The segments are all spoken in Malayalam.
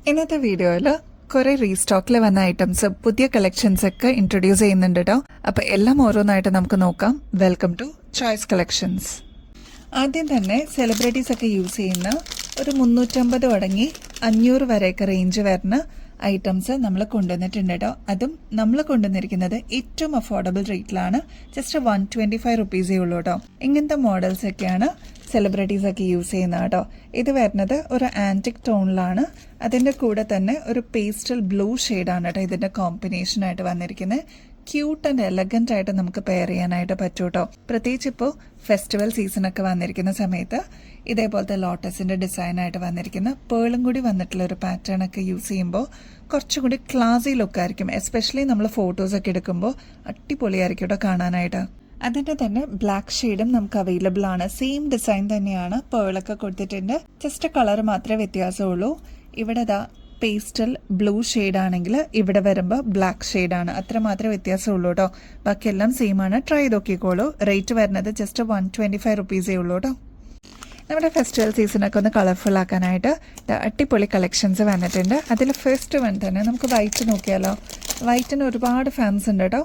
ഇന്നത്തെ വീഡിയോയിൽ കുറെ റീസ്റ്റോക്കിൽ വന്ന ഐറ്റംസ് പുതിയ കളക്ഷൻസ് ഒക്കെ ഇൻട്രൊഡ്യൂസ് ചെയ്യുന്നുണ്ട് കേട്ടോ. അപ്പോൾ എല്ലാം ഓരോന്നായിട്ട് നമുക്ക് നോക്കാം. Welcome to Choice Collections. ആദ്യം തന്നെ സെലിബ്രിറ്റീസ് ഒക്കെ യൂസ് ചെയ്യുന്ന ഒരു 350 തുടങ്ങി 500 വരെയൊക്കെ റേഞ്ച് വരുന്ന ഐറ്റംസ് നമ്മൾ കൊണ്ടുവന്നിട്ടുണ്ട് കേട്ടോ. അതും നമ്മൾ കൊണ്ടുവന്നിരിക്കുന്നത് ഏറ്റവും അഫോർഡബിൾ റേറ്റിലാണ്. ജസ്റ്റ് 125 റുപ്പീസേ ഉള്ളൂ കേട്ടോ. ഇങ്ങനത്തെ മോഡൽസ് ഒക്കെയാണ് സെലിബ്രിറ്റീസ് ഒക്കെ യൂസ് ചെയ്യുന്നത് കേട്ടോ. ഇത് വരുന്നത് ഒരു ആൻറ്റിക് ടോണിലാണ്. അതിൻ്റെ കൂടെ തന്നെ ഒരു പേസ്റ്റൽ ബ്ലൂ ഷെയ്ഡാണ് കേട്ടോ ഇതിൻ്റെ കോമ്പിനേഷനായിട്ട് വന്നിരിക്കുന്നത്. ക്യൂട്ട് ആൻഡ് എലഗന്റ് ആയിട്ട് നമുക്ക് പെയർ ചെയ്യാനായിട്ട് പറ്റും കേട്ടോ. പ്രത്യേകിച്ച് ഇപ്പോൾ ഫെസ്റ്റിവൽ സീസണൊക്കെ വന്നിരിക്കുന്ന സമയത്ത് ഇതേപോലത്തെ ലോട്ടസിന്റെ ഡിസൈനായിട്ട് വന്നിരിക്കുന്ന പേളും കൂടി വന്നിട്ടുള്ള ഒരു പാറ്റേൺ ഒക്കെ യൂസ് ചെയ്യുമ്പോൾ കുറച്ചുകൂടി ക്ലാസി ലുക്കായിരിക്കും. എസ്പെഷ്യലി നമ്മൾ ഫോട്ടോസൊക്കെ എടുക്കുമ്പോൾ അടിപൊളിയായിരിക്കും കേട്ടോ കാണാനായിട്ട്. അതിൻ്റെ തന്നെ ബ്ലാക്ക് ഷെയ്ഡും നമുക്ക് അവൈലബിൾ ആണ്. സെയിം ഡിസൈൻ തന്നെയാണ്, പേളൊക്കെ കൊടുത്തിട്ടുണ്ട്. ജസ്റ്റ് കളർ മാത്രമേ വ്യത്യാസമുള്ളൂ. ഇവിടെ പേസ്റ്റൽ ബ്ലൂ ഷെയ്ഡാണെങ്കിൽ ഇവിടെ വരുമ്പോൾ ബ്ലാക്ക് ഷെയ്ഡാണ്. അത്ര മാത്രമേ വ്യത്യാസമുള്ളൂ കേട്ടോ. ബാക്കിയെല്ലാം സെയിം ആണ്. ട്രൈ ചെയ്ത് നോക്കിക്കോളൂ. റേറ്റ് വരുന്നത് ജസ്റ്റ് 125 റുപ്പീസേ ഉള്ളൂ കേട്ടോ. നമ്മുടെ ഫെസ്റ്റിവൽ സീസണൊക്കെ ഒന്ന് കളർഫുൾ ആക്കാനായിട്ട് അടിപൊളി കളക്ഷൻസ് വന്നിട്ടുണ്ട്. അതിൽ ഫസ്റ്റ് വൺ തന്നെ നമുക്ക് വൈറ്റ് നോക്കിയാലോ. വൈറ്റിന് ഒരുപാട് ഫാൻസ് ഉണ്ട് കേട്ടോ.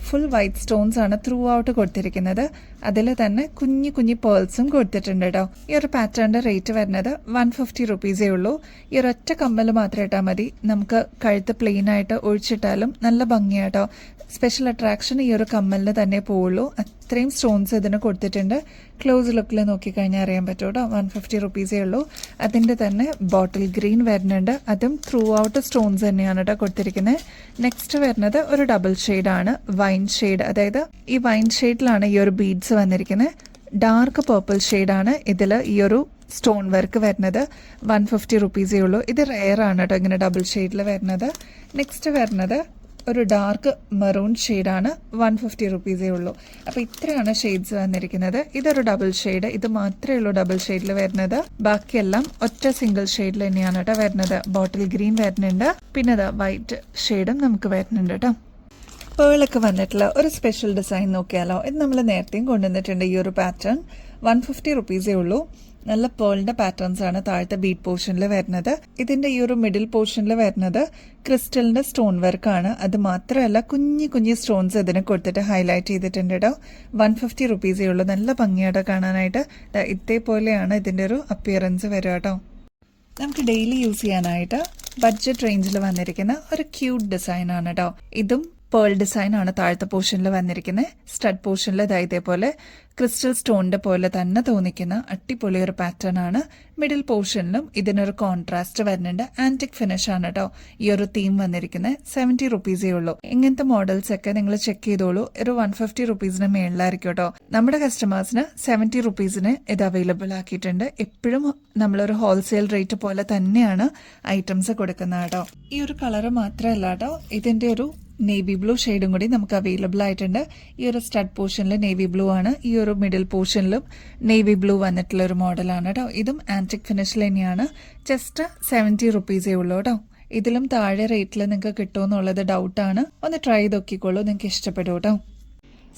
ഫുൾ വൈറ്റ് സ്റ്റോൺസ് ആണ് ത്രൂ ഔട്ട് കൊടുത്തിരിക്കുന്നത്. അതിൽ തന്നെ കുഞ്ഞു കുഞ്ഞു പേൾസും കൊടുത്തിട്ടുണ്ട് കേട്ടോ. ഈ ഒരു പാറ്റേണിന്റെ റേറ്റ് വരുന്നത് 150 റുപ്പീസേ ഉള്ളൂ. ഈ ഒരൊറ്റ കമ്മൽ മാത്രം ഇട്ടാൽ മതി. നമുക്ക് കഴുത്ത് പ്ലെയിൻ ആയിട്ട് ഒഴിച്ചിട്ടാലും നല്ല ഭംഗിയാട്ടോ. സ്പെഷ്യൽ അട്രാക്ഷൻ ഈ ഒരു കമ്മലിന് തന്നെ പോവുള്ളൂ. അത്രയും സ്റ്റോൺസ് ഇതിന് കൊടുത്തിട്ടുണ്ട്. ക്ലോസ് ലുക്കിൽ നോക്കിക്കഴിഞ്ഞാൽ അറിയാൻ പറ്റും കേട്ടോ. 150 റുപ്പീസേ ഉള്ളൂ. അതിൻ്റെ തന്നെ ബോട്ടിൽ ഗ്രീൻ വരുന്നുണ്ട്. അതും ത്രൂ ഔട്ട് സ്റ്റോൺസ് തന്നെയാണ് കേട്ടോ കൊടുത്തിരിക്കുന്നത്. നെക്സ്റ്റ് വരുന്നത് ഒരു ഡബിൾ ഷെയ്ഡാണ്, വൈൻ ഷെയ്ഡ്. അതായത് ഈ വൈൻ ഷെയ്ഡിലാണ് ഈ ഒരു ബീഡ്സ് വന്നിരിക്കുന്നത്. ഡാർക്ക് പർപ്പിൾ ഷെയ്ഡാണ് ഇതിൽ ഈ ഒരു സ്റ്റോൺ വർക്ക് വരുന്നത്. 150 റുപ്പീസേ ഉള്ളൂ. ഇത് റെയർ ആണ് കേട്ടോ ഇങ്ങനെ ഡബിൾ ഷെയ്ഡിൽ വരുന്നത്. നെക്സ്റ്റ് വരുന്നത് ഒരു ഡാർക്ക് മെറൂൺ ഷെയ്ഡാണ്. 150 റുപ്പീസേ ഉള്ളൂ. അപ്പോൾ ഇത്രയാണ് ഷെയ്ഡ്സ് വന്നിരിക്കുന്നത്. ഇതൊരു ഡബിൾ ഷെയ്ഡ്. ഇത് മാത്രമേ ഉള്ളൂ ഡബിൾ ഷെയ്ഡിൽ വരുന്നത്. ബാക്കിയെല്ലാം ഒറ്റ സിംഗിൾ ഷെയ്ഡിൽ തന്നെയാണ് കേട്ടോ വരുന്നത്. ബോട്ടിൽ ഗ്രീൻ വരുന്നുണ്ട്. പിന്നെ വൈറ്റ് ഷെയ്ഡും നമുക്ക് വരുന്നുണ്ട് കേട്ടോ. പേളൊക്കെ വന്നിട്ടുള്ള ഒരു സ്പെഷ്യൽ ഡിസൈൻ നോക്കിയാലോ. ഇത് നമ്മൾ നേരത്തെയും കൊണ്ടുവന്നിട്ടുണ്ട്. ഈ ഒരു പാറ്റേൺ 150 റുപ്പീസേ ഉള്ളൂ. നല്ല പേളിന്റെ പാറ്റേൺസ് ആണ് താഴത്തെ ബീഡ് പോർഷനിൽ വരുന്നത്. ഇതിന്റെ ഈ ഒരു മിഡിൽ പോർഷനിൽ വരുന്നത് ക്രിസ്റ്റലിന്റെ സ്റ്റോൺ വർക്കാണ്. അത് മാത്രമല്ല കുഞ്ഞു കുഞ്ഞു സ്റ്റോൺസ് ഇതിനെ കൊടുത്തിട്ട് ഹൈലൈറ്റ് ചെയ്തിട്ടുണ്ട് കേട്ടോ. 150 റുപ്പീസേ ഉള്ളൂ. നല്ല ഭംഗിയായിട്ട് കാണാനായിട്ട്. ഇതേപോലെയാണ് ഇതിന്റെ ഒരു അപ്പിയറൻസ് വരിക കേട്ടോ. നമുക്ക് ഡെയിലി യൂസ് ചെയ്യാനായിട്ട് ബഡ്ജറ്റ് റേഞ്ചിൽ വന്നിരിക്കുന്ന ഒരു ക്യൂട്ട് ഡിസൈൻ ആണ് കേട്ടോ. ഇതും പേൾ ഡിസൈൻ ആണ് താഴത്തെ പോർഷനിൽ വന്നിരിക്കുന്നത്. സ്റ്റഡ് പോർഷനിൽ ഇതേപോലെ ക്രിസ്റ്റൽ സ്റ്റോണിന്റെ പോലെ തന്നെ തോന്നിക്കുന്ന അടിപൊളി ഒരു പാറ്റേൺ ആണ്. മിഡിൽ പോർഷനിലും ഇതിനൊരു കോൺട്രാസ്റ്റ് വരുന്നുണ്ട്. ആന്റിക് ഫിനിഷ് ആണ് കേട്ടോ ഈ ഒരു തീം വന്നിരിക്കുന്നത്. 70 റുപ്പീസേ ഉള്ളൂ. ഇങ്ങനത്തെ മോഡൽസ് ഒക്കെ നിങ്ങൾ ചെക്ക് ചെയ്തോളൂ. ഒരു 150 റുപ്പീസിന് മേളിലായിരിക്കും കേട്ടോ. നമ്മുടെ കസ്റ്റമേഴ്സിന് 70 റുപ്പീസിന് ഇത് അവൈലബിൾ ആക്കിയിട്ടുണ്ട്. എപ്പോഴും നമ്മളൊരു ഹോൾസെയിൽ റേറ്റ് പോലെ തന്നെയാണ് ഐറ്റംസ് കൊടുക്കുന്നത് കേട്ടോ. ഈ ഒരു കളറ് മാത്രമല്ല കേട്ടോ, ഇതിന്റെ ഒരു നേവി ബ്ലൂ ഷെയ്ഡും കൂടി നമുക്ക് അവൈലബിൾ ആയിട്ടുണ്ട്. ഈ ഒരു സ്റ്റഡ് പോർഷനിൽ നേവി ബ്ലൂ ആണ്. ഈ ഒരു മിഡിൽ പോർഷനിലും നേവി ബ്ലൂ വന്നിട്ടുള്ള ഒരു മോഡലാണ് കേട്ടോ. ഇതും ആന്റിക് ഫിനിഷിൽ തന്നെയാണ്. ജസ്റ്റ് 70 റുപ്പീസേ ഉള്ളൂ കേട്ടോ. ഇതിലും താഴെ റേറ്റിൽ നിങ്ങൾക്ക് കിട്ടുമെന്നുള്ളത് ഡൗട്ടാണ്. ഒന്ന് ട്രൈ ചെയ്ത് നോക്കിക്കോളൂ, നിങ്ങൾക്ക് ഇഷ്ടപ്പെടും കേട്ടോ.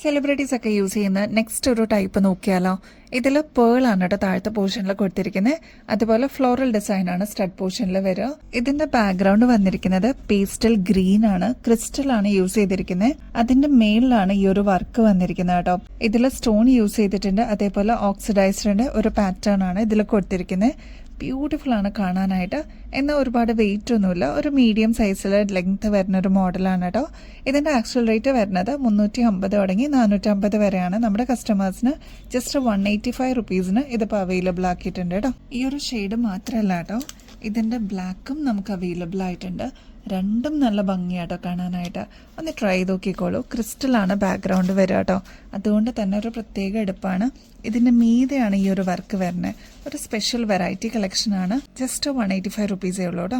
സെലിബ്രിറ്റീസ് ഒക്കെ യൂസ് ചെയ്യുന്ന നെക്സ്റ്റ് ഒരു ടൈപ്പ് നോക്കിയാലോ. ഇതിൽ പേളാണ് കേട്ടോ താഴത്തെ പോർഷനിൽ കൊടുത്തിരിക്കുന്നത്. അതുപോലെ ഫ്ലോറൽ ഡിസൈൻ ആണ് സ്റ്റഡ് പോർഷനിൽ വരിക. ഇതിന്റെ ബാക്ക്ഗ്രൗണ്ട് വന്നിരിക്കുന്നത് പേസ്റ്റൽ ഗ്രീൻ ആണ്. ക്രിസ്റ്റൽ ആണ് യൂസ് ചെയ്തിരിക്കുന്നത്. അതിന്റെ മേളിലാണ് ഈ ഒരു വർക്ക് വന്നിരിക്കുന്നത് കേട്ടോ. ഇതിൽ സ്റ്റോൺ യൂസ് ചെയ്തിട്ടുണ്ട്. അതേപോലെ ഓക്സിഡൈസ്ഡിന്റെ ഒരു പാറ്റേൺ ആണ് ഇതിൽ കൊടുത്തിരിക്കുന്നത്. ബ്യൂട്ടിഫുൾ ആണ് കാണാനായിട്ട്. എന്നാൽ ഒരുപാട് വെയിറ്റ് ഒന്നുമില്ല. ഒരു മീഡിയം സൈസിൽ ലെങ്ത് വരുന്ന ഒരു മോഡലാണ് കേട്ടോ. ഇതിന്റെ ആക്ച്വൽ റേറ്റ് വരുന്നത് 350 തുടങ്ങി 450 വരെയാണ്. നമ്മുടെ കസ്റ്റമേഴ്സിന് ജസ്റ്റ് 185 റുപ്പീസിന് ഇതിപ്പോൾ അവൈലബിൾ ആക്കിയിട്ടുണ്ട് കേട്ടോ. ഈ ഒരു ഷെയ്ഡ് മാത്രമല്ല കേട്ടോ, ഇതിന്റെ ബ്ലാക്കും നമുക്ക് അവൈലബിൾ ആയിട്ടുണ്ട്. രണ്ടും നല്ല ഭംഗിയാട്ടോ കാണാനായിട്ട്. ഒന്ന് ട്രൈ ചെയ്ത് നോക്കിക്കോളൂ. ക്രിസ്റ്റലാണ് ബാക്ക്ഗ്രൗണ്ട് വരിക കേട്ടോ. അതുകൊണ്ട് തന്നെ ഒരു പ്രത്യേക എടുപ്പാണ്. ഇതിന്റെ മീതെയാണ് ഈ ഒരു വർക്ക് വരുന്നത്. ഒരു സ്പെഷ്യൽ വെറൈറ്റി കളക്ഷനാണ്. ജസ്റ്റ് 185 റുപ്പീസേ ഉള്ളൂ കേട്ടോ.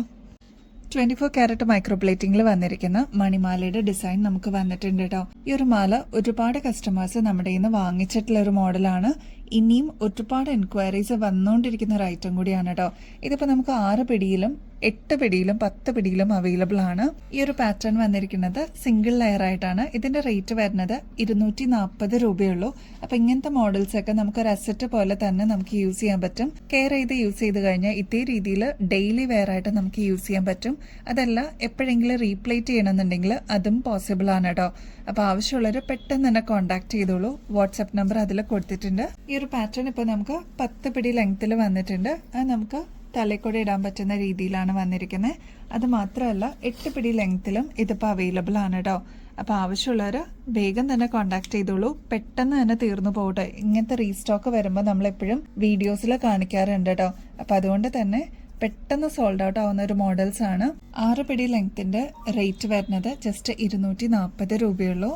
24 ക്യാരറ്റ് മൈക്രോപ്ലേറ്റിംഗിൽ വന്നിരിക്കുന്ന മണിമാലയുടെ ഡിസൈൻ നമുക്ക് വന്നിട്ടുണ്ട് കേട്ടോ. ഈ ഒരു മാല ഒരുപാട് കസ്റ്റമേഴ്സ് നമ്മുടെ ഇന്ന് വാങ്ങിച്ചിട്ടുള്ള ഒരു മോഡലാണ്. ഇനിയും ഒരുപാട് എൻക്വയറീസ് വന്നുകൊണ്ടിരിക്കുന്ന ഒരു ഐറ്റം കൂടിയാണ് കേട്ടോ. ഇതിപ്പോൾ നമുക്ക് 6 പിടിയിലും 8 പിടിയിലും 10 പിടിയിലും അവൈലബിൾ ആണ്. ഈ ഒരു പാറ്റേൺ വന്നിരിക്കുന്നത് സിംഗിൾ ലെയർ ആയിട്ടാണ്. ഇതിന്റെ റേറ്റ് വരുന്നത് 240 രൂപയുള്ളൂ. അപ്പൊ ഇങ്ങനത്തെ മോഡൽസ് ഒക്കെ നമുക്ക് ഒരു അസറ്റ് പോലെ തന്നെ നമുക്ക് യൂസ് ചെയ്യാൻ പറ്റും. കെയർ ചെയ്ത് യൂസ് ചെയ്ത് കഴിഞ്ഞാൽ ഇതേ രീതിയിൽ ഡെയിലി വെയർ ആയിട്ട് നമുക്ക് യൂസ് ചെയ്യാൻ പറ്റും. അതല്ല എപ്പോഴെങ്കിലും റീപ്ലേറ്റ് ചെയ്യണമെന്നുണ്ടെങ്കിൽ അതും പോസിബിൾ ആണ് കേട്ടോ. അപ്പൊ ആവശ്യമുള്ളവർ പെട്ടെന്ന് തന്നെ കോൺടാക്ട് ചെയ്തോളൂ. വാട്സ്ആപ്പ് നമ്പർ അതിൽ കൊടുത്തിട്ടുണ്ട്. ഈ ഒരു പാറ്റേൺ ഇപ്പൊ നമുക്ക് 10 പിടി ലെങ്ത്തിൽ വന്നിട്ടുണ്ട്. അത് നമുക്ക് തലക്കൂടെ ഇടാൻ പറ്റുന്ന രീതിയിലാണ് വന്നിരിക്കുന്നത്. അത് മാത്രമല്ല 8 പിടി ലെങ്ത്തിലും ഇതിപ്പോൾ അവൈലബിൾ ആണ് കേട്ടോ. അപ്പോൾ ആവശ്യമുള്ളവർ വേഗം തന്നെ കോൺടാക്ട് ചെയ്തോളൂ. പെട്ടെന്ന് തന്നെ തീർന്നു പോകട്ടെ. ഇങ്ങനത്തെ റീസ്റ്റോക്ക് വരുമ്പോൾ നമ്മളെപ്പോഴും വീഡിയോസിൽ കാണിക്കാറുണ്ട് കേട്ടോ. അപ്പം അതുകൊണ്ട് തന്നെ പെട്ടെന്ന് സോൾഡ് ഔട്ട് ആവുന്ന ഒരു മോഡൽസ് ആണ്. 6 പിടി ലെങ്ത്തിന്റെ റേറ്റ് വരുന്നത് ജസ്റ്റ് 240 രൂപയുള്ളൂ.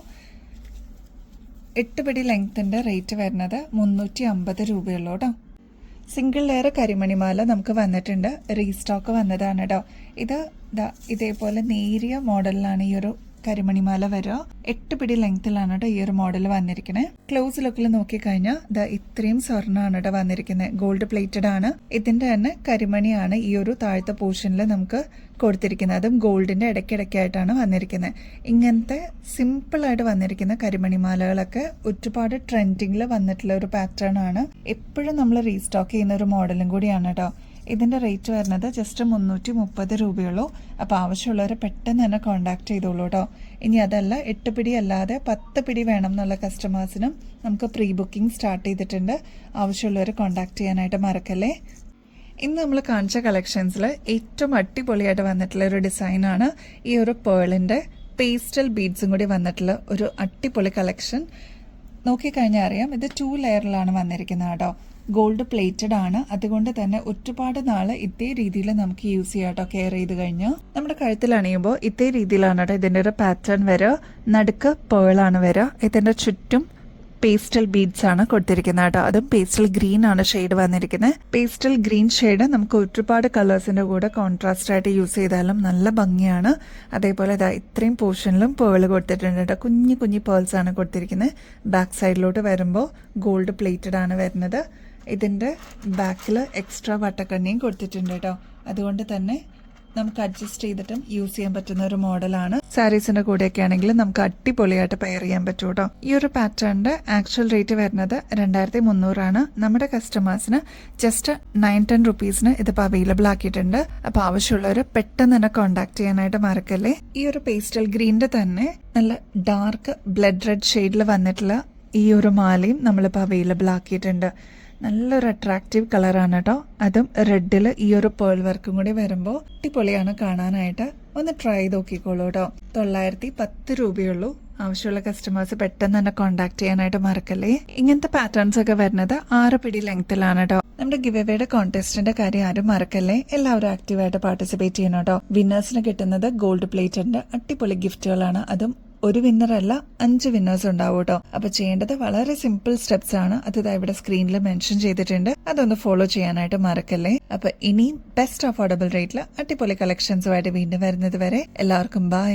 8 പിടി ലെങ്ത്തിന്റെ റേറ്റ് വരുന്നത് 350 രൂപയുള്ളൂ കേട്ടോ. സിംഗിൾ ലെയർ കരിമണിമാല നമുക്ക് വന്നിട്ടുണ്ട്. റീസ്റ്റോക്ക് വന്നതാണ് കേട്ടോ. ഇത് ഇതേപോലെ നേരിയ മോഡലിലാണ് ഈ ഒരു കരിമണിമാല വരിക. 8 പിടി ലെങ്ത്തിലാണ് കേട്ടോ ഈ ഒരു മോഡൽ വന്നിരിക്കുന്നത്. ക്ലോസ് ലുക്കിൽ നോക്കിക്കഴിഞ്ഞാൽ ഇത്രയും സ്വർണ്ണമാണ് കേട്ടോ വന്നിരിക്കുന്നത്. ഗോൾഡ് പ്ലേറ്റഡ് ആണ്. ഇതിന്റെ തന്നെ കരിമണിയാണ് ഈ ഒരു താഴത്തെ പോർഷനിൽ നമുക്ക് കൊടുത്തിരിക്കുന്നത്. അതും ഗോൾഡിന്റെ ഇടയ്ക്കിടയ്ക്കായിട്ടാണ് വന്നിരിക്കുന്നത്. ഇങ്ങനത്തെ സിമ്പിൾ ആയിട്ട് വന്നിരിക്കുന്ന കരിമണിമാലകളൊക്കെ ഒരുപാട് ട്രെൻഡിങ്ങിൽ വന്നിട്ടുള്ള ഒരു പാറ്റേൺ ആണ്. എപ്പോഴും നമ്മൾ റീസ്റ്റോക്ക് ചെയ്യുന്ന ഒരു മോഡലും കൂടിയാണ് കേട്ടോ. ഇതിന്റെ റേറ്റ് വരുന്നത് ജസ്റ്റ് 330 രൂപയുള്ളൂ. അപ്പോൾ ആവശ്യമുള്ളവരെ പെട്ടെന്ന് തന്നെ കോൺടാക്ട് ചെയ്തോളൂ കേട്ടോ. ഇനി അതല്ല 8 പിടി അല്ലാതെ 10 പിടി വേണം എന്നുള്ള കസ്റ്റമേഴ്സിനും നമുക്ക് പ്രീ ബുക്കിംഗ് സ്റ്റാർട്ട് ചെയ്തിട്ടുണ്ട്. ആവശ്യമുള്ളവരെ കോൺടാക്ട് ചെയ്യാനായിട്ട് മറക്കല്ലേ. ഇന്ന് നമ്മൾ കാണിച്ച കളക്ഷൻസിൽ ഏറ്റവും അടിപൊളിയായിട്ട് വന്നിട്ടുള്ള ഒരു ഡിസൈനാണ് ഈ ഒരു പേളിന്റെ പേസ്റ്റൽ ബീഡ്സും കൂടി വന്നിട്ടുള്ള ഒരു അടിപൊളി കളക്ഷൻ. നോക്കിക്കഴിഞ്ഞാൽ അറിയാം ഇത് 2 ലെയറിലാണ് വന്നിരിക്കുന്നത് കേട്ടോ. ഗോൾഡ് പ്ലേറ്റഡ് ആണ്. അതുകൊണ്ട് തന്നെ ഒരുപാട് നാള് ഇതേ രീതിയിൽ നമുക്ക് യൂസ് ചെയ്യാം കേട്ടോ. കെയർ ചെയ്ത് കഴിഞ്ഞാൽ നമ്മുടെ കഴുത്തിൽ അണിയുമ്പോൾ ഇതേ രീതിയിലാണ് കേട്ടോ ഇതിന്റെ ഒരു പാറ്റേൺ വരിക. നടുക്ക് പേളാണ് വരിക. ഇതിന്റെ ചുറ്റും പേസ്റ്റൽ ബീഡ്സ് ആണ് കൊടുത്തിരിക്കുന്നത് കേട്ടോ. അതും പേസ്റ്റൽ ഗ്രീൻ ആണ് ഷെയ്ഡ് വന്നിരിക്കുന്നത്. പേസ്റ്റൽ ഗ്രീൻ ഷെയ്ഡ് നമുക്ക് ഒരുപാട് കളേഴ്സിന്റെ കൂടെ കോൺട്രാസ്റ്റ് ആയിട്ട് യൂസ് ചെയ്താലും നല്ല ഭംഗിയാണ്. അതേപോലെ ഇത്രയും പോർഷനിലും പേള് കൊടുത്തിട്ടുണ്ട് കേട്ടോ. കുഞ്ഞു കുഞ്ഞു പേൾസ് ആണ് കൊടുത്തിരിക്കുന്നത്. ബാക്ക് സൈഡിലോട്ട് വരുമ്പോൾ ഗോൾഡ് പ്ലേറ്റഡ് ആണ് വരുന്നത്. ഇതിന്റെ ബാക്കിൽ എക്സ്ട്രാ വട്ടക്കണ്ണിയും കൊടുത്തിട്ടുണ്ട് കേട്ടോ. അതുകൊണ്ട് തന്നെ നമുക്ക് അഡ്ജസ്റ്റ് ചെയ്തിട്ടും യൂസ് ചെയ്യാൻ പറ്റുന്ന ഒരു മോഡലാണ്. സാരീസിന്റെ കൂടെയൊക്കെ ആണെങ്കിൽ നമുക്ക് അടിപൊളിയായിട്ട് പെയർ ചെയ്യാൻ പറ്റും കേട്ടോ. ഈ ഒരു പാറ്റേണിന്റെ ആക്ച്വൽ റേറ്റ് വരുന്നത് 2300 ആണ്. നമ്മുടെ കസ്റ്റമേഴ്സിന് ജസ്റ്റ് 910 റുപ്പീസിന് ഇതിപ്പോൾ അവൈലബിൾ ആക്കിയിട്ടുണ്ട്. അപ്പൊ ആവശ്യമുള്ളവർ പെട്ടെന്ന് തന്നെ കോൺടാക്ട് ചെയ്യാനായിട്ട് മറക്കല്ലേ. ഈ ഒരു പേസ്റ്റൽ ഗ്രീനിന്റെ തന്നെ നല്ല ഡാർക്ക് ബ്ലഡ് റെഡ് ഷെയ്ഡിൽ വന്നിട്ടുള്ള ഈ ഒരു മാലയും നമ്മളിപ്പോൾ അവൈലബിൾ ആക്കിയിട്ടുണ്ട്. നല്ലൊരു അട്രാക്റ്റീവ് കളറാണ് കേട്ടോ. അതും റെഡിൽ ഈ ഒരു പേൾ വർക്കും കൂടി വരുമ്പോൾ അടിപൊളിയാണ് കാണാനായിട്ട്. ഒന്ന് ട്രൈ ചെയ്ത് നോക്കിക്കോളൂ കേട്ടോ. 910 രൂപയുള്ളൂ. ആവശ്യമുള്ള കസ്റ്റമേഴ്സ് പെട്ടെന്ന് തന്നെ കോൺടാക്ട് ചെയ്യാനായിട്ട് മറക്കല്ലേ. ഇങ്ങനത്തെ പാറ്റേൺസ് ഒക്കെ വരുന്നത് 6 പിടി ലെങ്ത്തിലാണ് കേട്ടോ. നമ്മുടെ ഗിവ് എവേയുടെ കോൺടെസ്റ്റിന്റെ കാര്യം ആരും മറക്കല്ലേ. എല്ലാവരും ആക്റ്റീവായിട്ട് പാർട്ടിസിപ്പേറ്റ് ചെയ്യണം കേട്ടോ. വിന്നേഴ്സിന് കിട്ടുന്നത് ഗോൾഡ് പ്ലേറ്റഡിന്റെ അടിപൊളി ഗിഫ്റ്റുകളാണ്. അതും ഒരു വിന്നർ അല്ല 5 വിന്നേഴ്സ് ഉണ്ടാവും കേട്ടോ. അപ്പൊ ചെയ്യേണ്ടത് വളരെ സിമ്പിൾ സ്റ്റെപ്സ് ആണ്. അത് ഇവിടെ സ്ക്രീനിൽ മെൻഷൻ ചെയ്തിട്ടുണ്ട്. അതൊന്ന് ഫോളോ ചെയ്യാനായിട്ട് മറക്കല്ലേ. അപ്പൊ ഇനിയും ബെസ്റ്റ് അഫോർഡബിൾ റേറ്റിൽ അടിപൊളി കളക്ഷൻസുമായിട്ട് വീണ്ടും വരുന്നത് വരെ എല്ലാവർക്കും ബൈ.